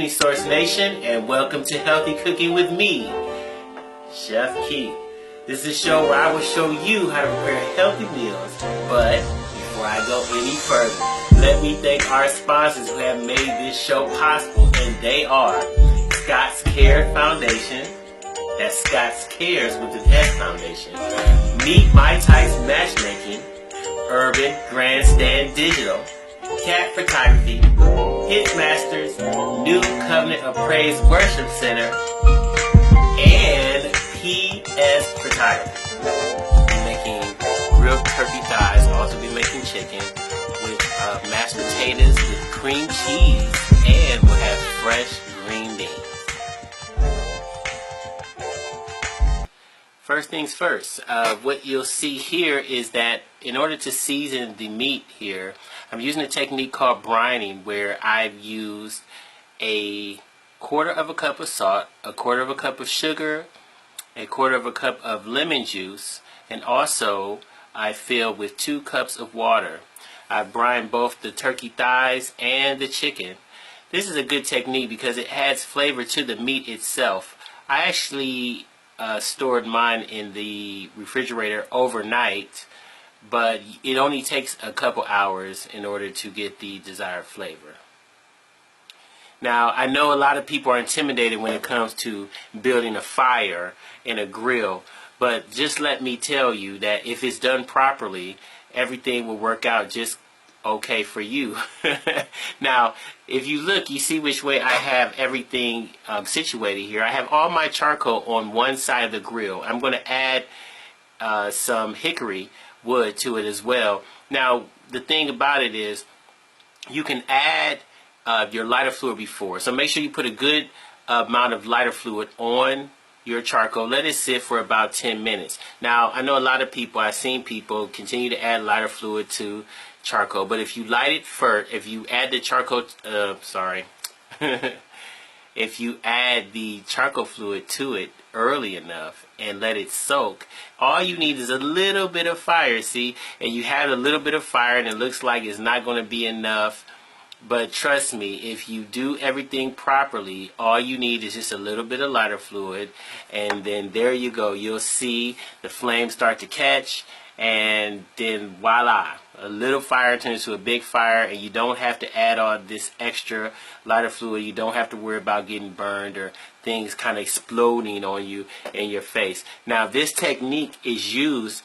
evening, Source Nation, and welcome to Healthy Cooking with me, Chef Keith. This is a show where I will show you how to prepare healthy meals. But before I go any further, let me thank our sponsors who have made this show possible, and they are Scott's Care Foundation. That's Scott's Cares with the S Foundation. Meet My Types Matchmaking, Urban Grandstand Digital, Cat Photography, Hitmasters, New Covenant of Praise Worship Center, and PS Photography. We'll be making grilled turkey thighs, also be making chicken with mashed potatoes with cream cheese, and we'll have fresh green beans. First things first, what you'll see here is that in order to season the meat here, I'm using a technique called brining, where I've used a quarter of a cup of salt, a quarter of a cup of sugar, a quarter of a cup of lemon juice, and also I fill with 2 cups of water. I brine both the turkey thighs and the chicken. This is a good technique because it adds flavor to the meat itself. I actually stored mine in the refrigerator overnight, but it only takes a couple hours in order to get the desired flavor. Now, I know a lot of people are intimidated when it comes to building a fire and a grill, but just let me tell you that if it's done properly, everything will work out just okay for you. Now, if you look, you see which way I have everything situated here. I have all my charcoal on one side of the grill. I'm going to add some hickory wood to it as well. Now, the thing about it is you can add your lighter fluid before. So make sure you put a good amount of lighter fluid on your charcoal. Let it sit for about 10 minutes. Now, I know a lot of people, I've seen people continue to add lighter fluid to charcoal, but if you light it first, if you add the charcoal, if you add the charcoal fluid to it early enough and let it soak, all you need is a little bit of fire, see? And you have a little bit of fire and it looks like it's not going to be enough. But trust me, if you do everything properly, all you need is just a little bit of lighter fluid, and then there you go. You'll see the flames start to catch, and then voila, a little fire turns to a big fire, and you don't have to add all this extra lighter fluid. You don't have to worry about getting burned or things kind of exploding on you in your face. Now, this technique is used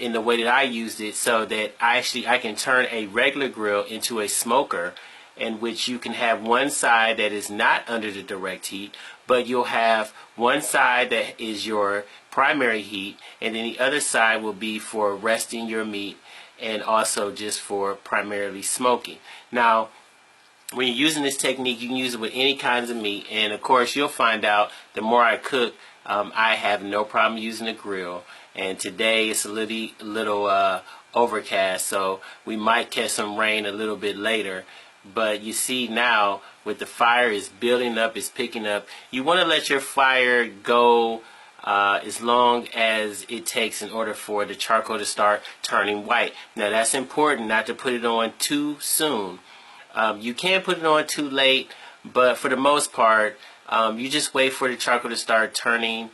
in the way that I used it, so that I can turn a regular grill into a smoker, in which you can have one side that is not under the direct heat, but you'll have one side that is your primary heat, and then the other side will be for resting your meat and also just for primarily smoking. Now, when you're using this technique, you can use it with any kinds of meat, and of course you'll find out the more I cook, I have no problem using a grill. And today it's a little overcast, so we might catch some rain a little bit later. But you see now, with the fire is building up, it's picking up, you want to let your fire go as long as it takes in order for the charcoal to start turning white. Now, that's important not to put it on too soon. You can put it on too late, but for the most part, you just wait for the charcoal to start turning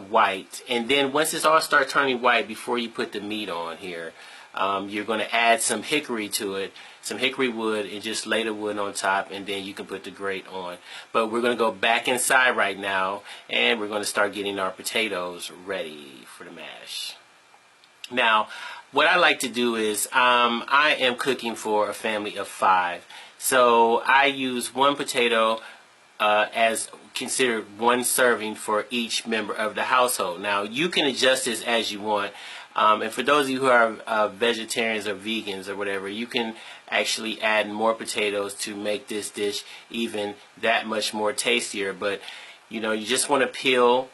white, and then once it all starts turning white, before you put the meat on here, you're going to add some hickory to it, some hickory wood, and just lay the wood on top, and then you can put the grate on. But we're going to go back inside right now, and we're going to start getting our potatoes ready for the mash. Now, what I like to do is I am cooking for a family of 5, so I use 1 potato as considered 1 serving for each member of the household. Now, you can adjust this as you want, and for those of you who are vegetarians or vegans or whatever, you can actually add more potatoes to make this dish even that much more tastier. But you know, you just want to peel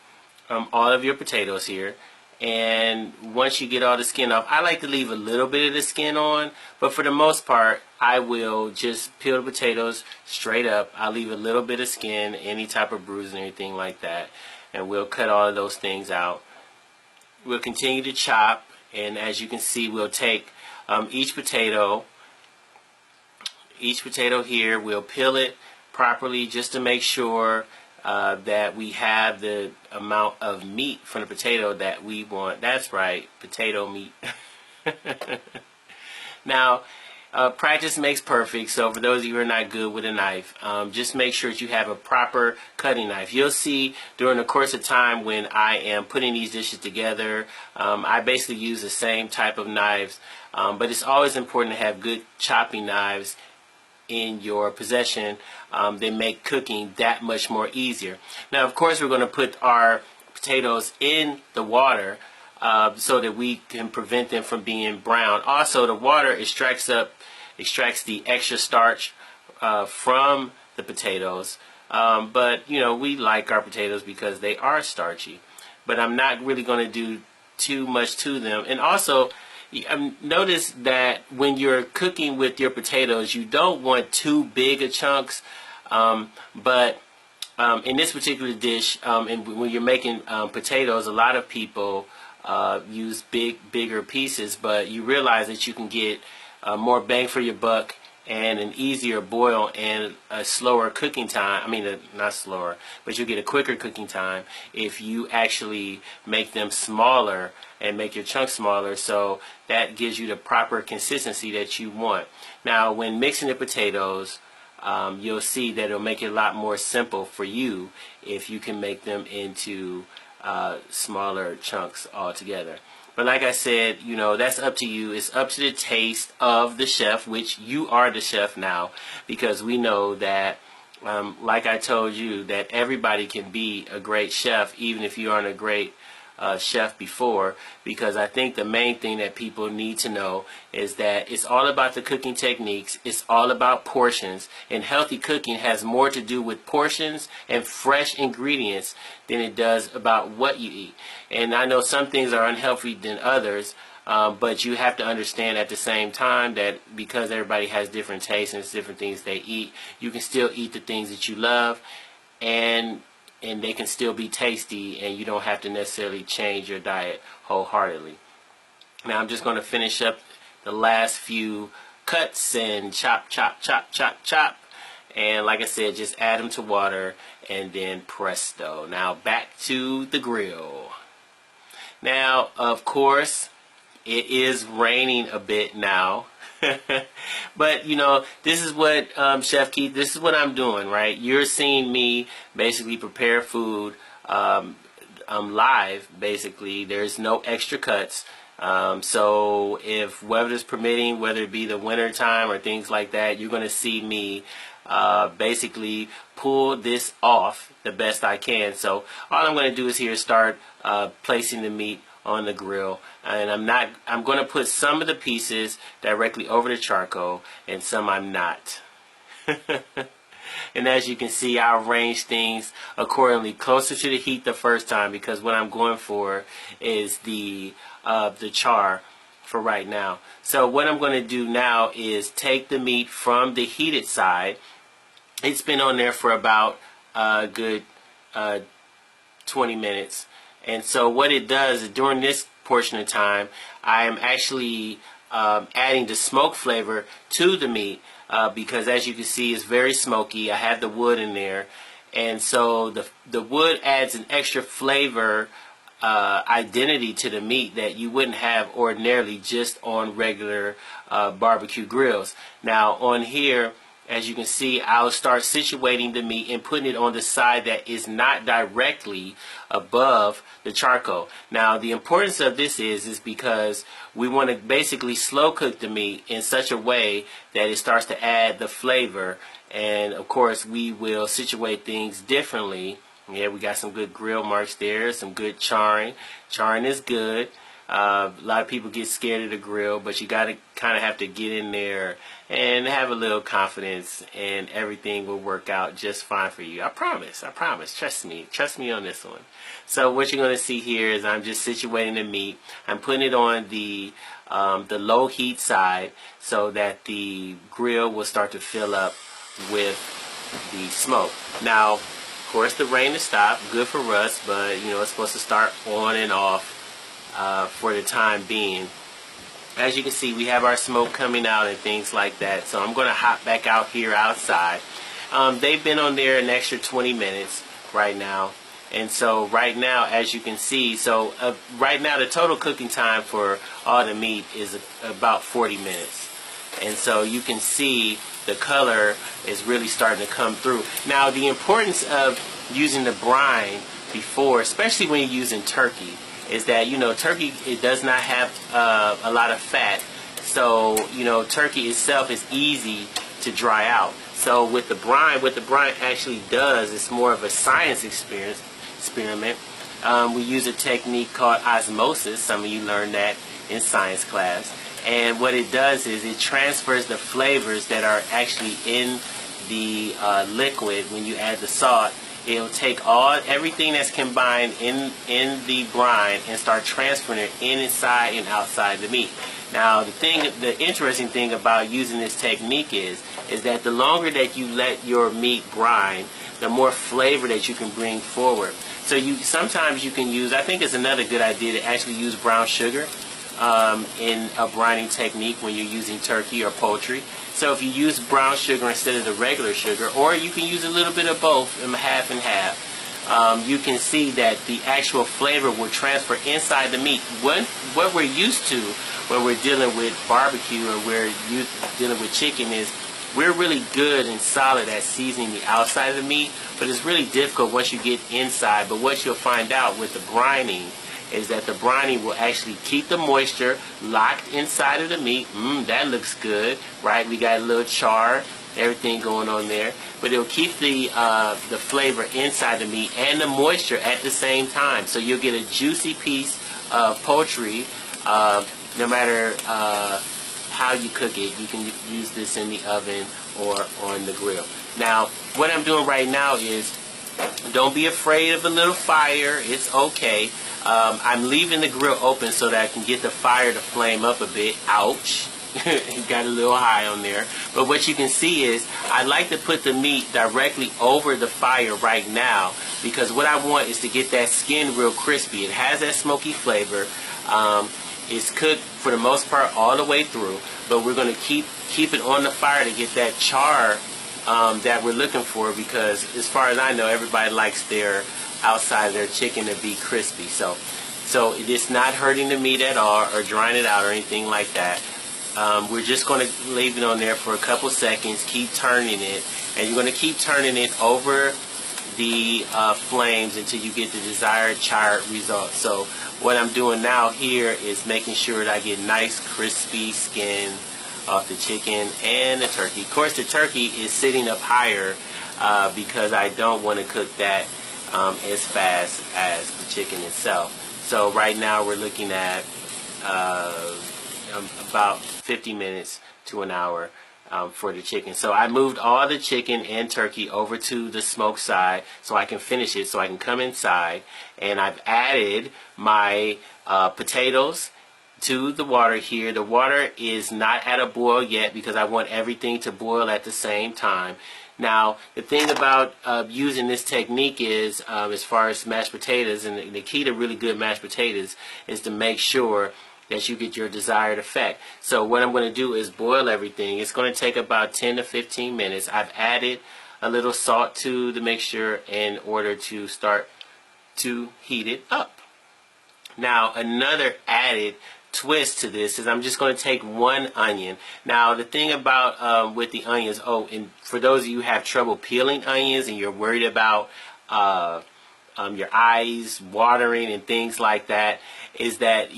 all of your potatoes here, and once you get all the skin off, I like to leave a little bit of the skin on, but for the most part I will just peel the potatoes straight up. I'll leave a little bit of skin, any type of bruising, anything like that, and we'll cut all of those things out. We'll continue to chop, and as you can see, we'll take each potato here, we'll peel it, properly just to make sure that we have the amount of meat from the potato that we want. That's right, potato meat. Now, practice makes perfect, so for those of you who are not good with a knife, just make sure that you have a proper cutting knife. You'll see during the course of time when I am putting these dishes together, I basically use the same type of knives, but it's always important to have good chopping knives in your possession. They make cooking that much more easier. Now, of course, we're going to put our potatoes in the water so that we can prevent them from being brown. Also, the water extracts the extra starch from the potatoes. But you know, we like our potatoes because they are starchy. But I'm not really going to do too much to them. And also, notice that when you're cooking with your potatoes, you don't want too big of chunks. But in this particular dish, and when you're making potatoes, a lot of people use bigger pieces, but you realize that you can get more bang for your buck and an easier boil and a slower cooking time. I mean, not slower, but you get a quicker cooking time if you actually make them smaller and make your chunks smaller, so that gives you the proper consistency that you want. Now, when mixing the potatoes, you'll see that it'll make it a lot more simple for you if you can make them into smaller chunks altogether. But like I said, you know, that's up to you. It's up to the taste of the chef, which you are the chef now, because we know that, like I told you, that everybody can be a great chef, even if you aren't a great chef before, because I think the main thing that people need to know is that it's all about the cooking techniques. It's all about portions, and healthy cooking has more to do with portions and fresh ingredients than it does about what you eat. And I know some things are unhealthy than others, but you have to understand at the same time that because everybody has different tastes and different things they eat, you can still eat the things that you love, and they can still be tasty, and you don't have to necessarily change your diet wholeheartedly. Now I'm just going to finish up the last few cuts and chop, chop, chop, chop, chop. And like I said, just add them to water, and then presto. Now back to the grill. Now, of course, it is raining a bit now. But you know, this is what Chef Keith, this is what I'm doing, right? You're seeing me basically prepare food live. Basically, there's no extra cuts. So if weather's permitting, whether it be the winter time or things like that, you're going to see me basically pull this off the best I can. So all I'm going to do is here start placing the meat on the grill, and I'm going to put some of the pieces directly over the charcoal, and some I'm not. And as you can see, I arrange things accordingly, closer to the heat the first time, because what I'm going for is the char for right now. So what I'm going to do now is take the meat from the heated side. It's been on there for about a good 20 minutes. And so what it does is during this portion of time, I am actually adding the smoke flavor to the meat because as you can see, it's very smoky. I have the wood in there. And so the wood adds an extra flavor identity to the meat that you wouldn't have ordinarily just on regular barbecue grills. Now on here, as you can see, I'll start situating the meat and putting it on the side that is not directly above the charcoal. Now, the importance of this is because we want to basically slow cook the meat in such a way that it starts to add the flavor. And, of course, we will situate things differently. Yeah, we got some good grill marks there, some good charring. Charring is good. A lot of people get scared of the grill, but you got to kind of have to get in there and have a little confidence, and everything will work out just fine for you. I promise. Trust me on this one. So what you're going to see here is I'm just situating the meat. I'm putting it on the low heat side so that the grill will start to fill up with the smoke. Now, of course, the rain has stopped. Good for us, but you know it's supposed to start on and off for the time being. As you can see, we have our smoke coming out and things like that. So I'm going to hop back out here outside. They've been on there an extra 20 minutes right now. And so right now, as you can see, right now the total cooking time for all the meat is about 40 minutes. And so you can see the color is really starting to come through. Now, the importance of using the brine before, especially when you're using turkey, is that, turkey, it does not have a lot of fat. So, turkey itself is easy to dry out. So with the brine, what the brine actually does is more of a science experiment. We use a technique called osmosis. Some of you learned that in science class. And what it does is it transfers the flavors that are actually in the liquid when you add the salt. It'll take everything that's combined in the brine and start transferring it inside and outside the meat. Now, the interesting thing about using this technique is that the longer that you let your meat brine, the more flavor that you can bring forward. So sometimes you can use, I think it's another good idea to actually use brown sugar in a brining technique when you're using turkey or poultry. So if you use brown sugar instead of the regular sugar, or you can use a little bit of both, half and half, you can see that the actual flavor will transfer inside the meat. What we're used to when we're dealing with barbecue or we're dealing with chicken is we're really good and solid at seasoning the outside of the meat, but it's really difficult once you get inside. But what you'll find out with the brining is that the brining will actually keep the moisture locked inside of the meat. That looks good, right? We got a little char, everything going on there. But it'll keep the flavor inside the meat and the moisture at the same time. So you'll get a juicy piece of poultry, no matter how you cook it. You can use this in the oven or on the grill. Now, what I'm doing right now is, don't be afraid of a little fire. It's okay. I'm leaving the grill open so that I can get the fire to flame up a bit. Ouch. Got a little high on there. But what you can see is I like to put the meat directly over the fire right now, because what I want is to get that skin real crispy. It has that smoky flavor. It's cooked for the most part all the way through, but we're going to keep it on the fire to get that char that we're looking for, because as far as I know, everybody likes their outside of their chicken to be crispy. So it's not hurting the meat at all or drying it out or anything like that. We're just going to leave it on there for a couple seconds, keep turning it, and you're going to keep turning it over the flames until you get the desired charred result. So what I'm doing now here is making sure that I get nice crispy skin off the chicken and the turkey. Of course, the turkey is sitting up higher because I don't want to cook that as fast as the chicken itself. So right now we're looking at about 50 minutes to an hour for the chicken. So I moved all the chicken and turkey over to the smoke side so I can finish it, so I can come inside, and I've added my potatoes to the water here. The water is not at a boil yet because I want everything to boil at the same time. Now, the thing about using this technique is, as far as mashed potatoes, and the key to really good mashed potatoes is to make sure that you get your desired effect. So what I'm going to do is boil everything. It's going to take about 10 to 15 minutes. I've added a little salt to the mixture in order to start to heat it up. Now, another added twist to this is I'm just going to take one onion. Now, the thing about with the onions, and for those of you who have trouble peeling onions and you're worried about your eyes watering and things like that, is that,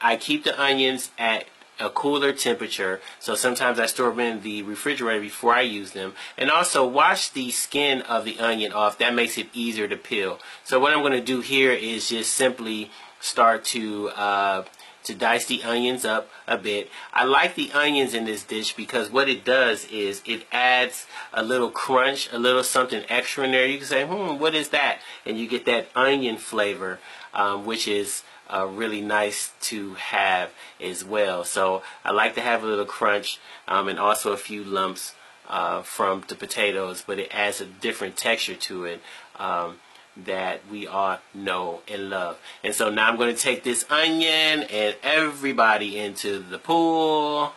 I keep the onions at a cooler temperature. So sometimes I store them in the refrigerator before I use them. And also wash the skin of the onion off. That makes it easier to peel. So what I'm going to do here is just simply start to dice the onions up a bit. I like the onions in this dish because what it does is it adds a little crunch, a little something extra in there. You can say, what is that? And you get that onion flavor, which is really nice to have as well. So I like to have a little crunch and also a few lumps from the potatoes, but it adds a different texture to it that we all know and love. And so now I'm going to take this onion and everybody into the pool.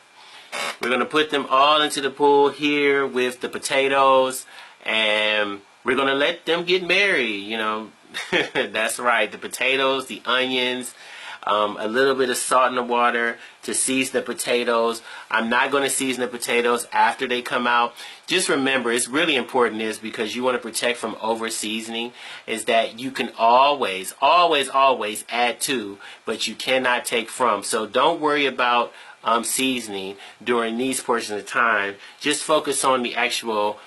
We're going to put them all into the pool here with the potatoes, and we're going to let them get married, That's right. The potatoes, the onions, a little bit of salt in the water to season the potatoes. I'm not going to season the potatoes after they come out. Just remember, it's really important is because you want to protect from over seasoning, is that you can always add to, but you cannot take from. So don't worry about seasoning during these portions of time. Just focus on the actual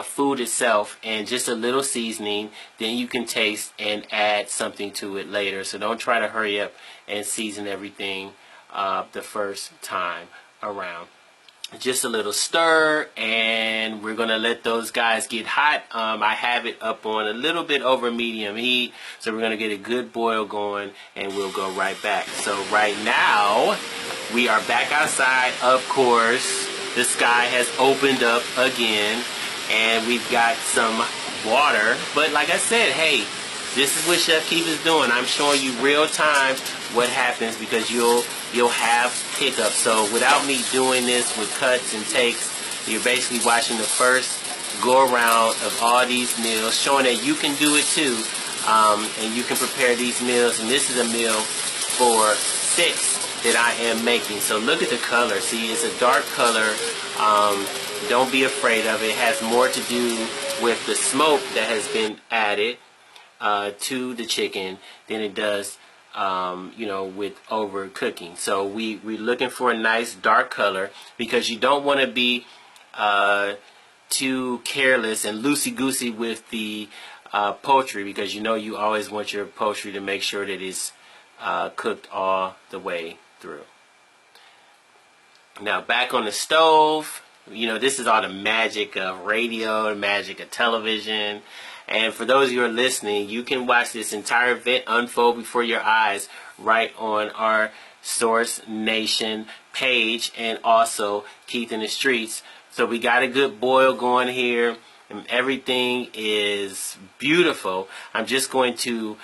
food itself and just a little seasoning. Then you can taste and add something to it later. So don't try to hurry up and season everything the first time around. Just a little stir, and we're gonna let those guys get hot. I have it up on a little bit over medium heat, so we're gonna get a good boil going, and we'll go right back. So right now we are back outside. Of course, the sky has opened up again, and we've got some water. But like I said, hey, this is what Chef Keith is doing. I'm showing you real time what happens, because you'll have hiccups. So without me doing this with cuts and takes, you're basically watching the first go around of all these meals, showing that you can do it too, and you can prepare these meals. And this is a meal for 6 that I am making. So look at the color. See, it's a dark color. Don't be afraid of it. It has more to do with the smoke that has been added to the chicken than it does with overcooking. So we're looking for a nice dark color, because you don't want to be too careless and loosey-goosey with the poultry, because you always want your poultry to make sure that it's cooked all the way through. Now back on the stove, this is all the magic of radio, the magic of television. And for those of you who are listening, you can watch this entire event unfold before your eyes right on our Source Nation page, and also Keith in the Streets. So we got a good boil going here, and everything is beautiful. I'm just going to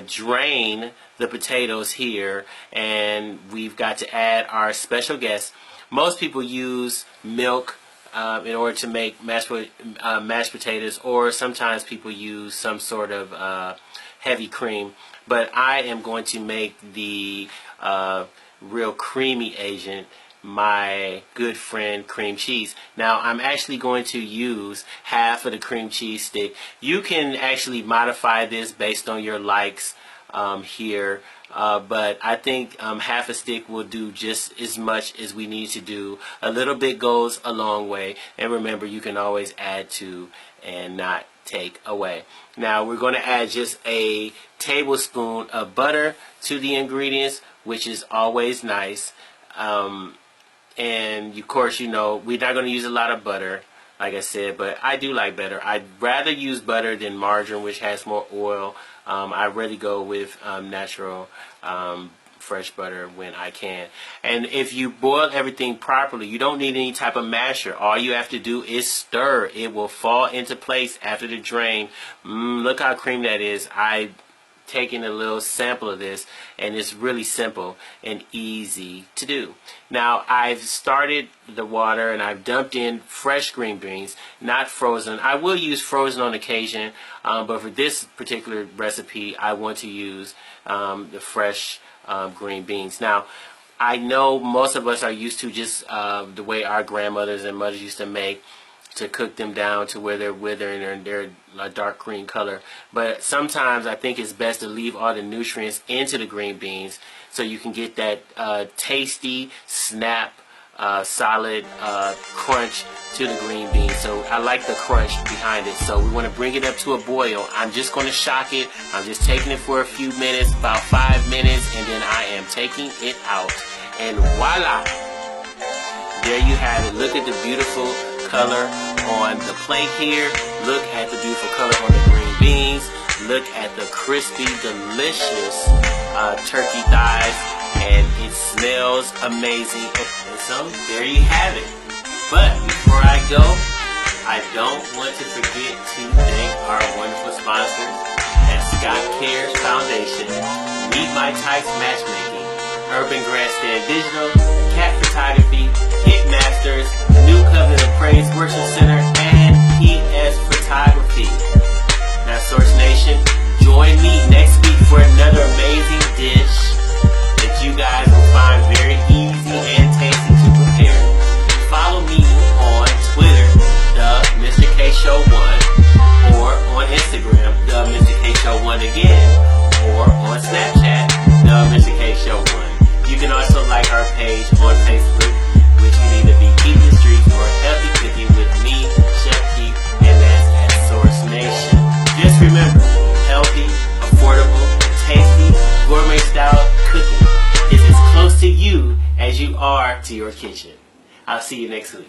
drain the potatoes here, and we've got to add our special guest. Most people use milk in order to make mashed potatoes, or sometimes people use some sort of heavy cream. But I am going to make the real creamy agent, my good friend cream cheese. Now I'm actually going to use half of the cream cheese stick. You can actually modify this based on your likes here. But I think half a stick will do just as much as we need to do. A little bit goes a long way. And remember, you can always add to and not take away. Now we're going to add just a tablespoon of butter to the ingredients, which is always nice. And of course, we're not going to use a lot of butter, like I said, but I do like butter. I'd rather use butter than margarine, which has more oil. I really go with natural fresh butter when I can. And if you boil everything properly, you don't need any type of masher. All you have to do is stir. It will fall into place after the drain. Look how creamy that is. I've taken a little sample of this, and it's really simple and easy to do. Now I've started the water, and I've dumped in fresh green beans, not frozen. I will use frozen on occasion, but for this particular recipe I want to use the fresh green beans. Now I know most of us are used to just the way our grandmothers and mothers used to make, to cook them down to where they're withering and they're a dark green color. But sometimes I think it's best to leave all the nutrients into the green beans, so you can get that tasty snap, solid crunch to the green beans. So I like the crunch behind it. So we want to bring it up to a boil. I'm just going to shock it. I'm just taking it for a few minutes, about 5 minutes, and then I am taking it out. And voila! There you have it. Look at the beautiful color on the plate here. Look at the beautiful color on the green beans. Look at the crispy, delicious turkey thighs, and it smells amazing. And so there you have it. But before I go, I don't want to forget to thank our wonderful sponsors at Scott Cares Foundation, Meet My Types Matchmaking, Urban Grandstand Digital, Cat Photography, Hitmasters, New Covenant of Praise Worship Center, and PS Photography. page on Facebook, which can either be Eating the Streets or Healthy Cooking with me, Chef Keith, and that's at Source Nation. Just remember, healthy, affordable, tasty, gourmet style cooking is as close to you as you are to your kitchen. I'll see you next week.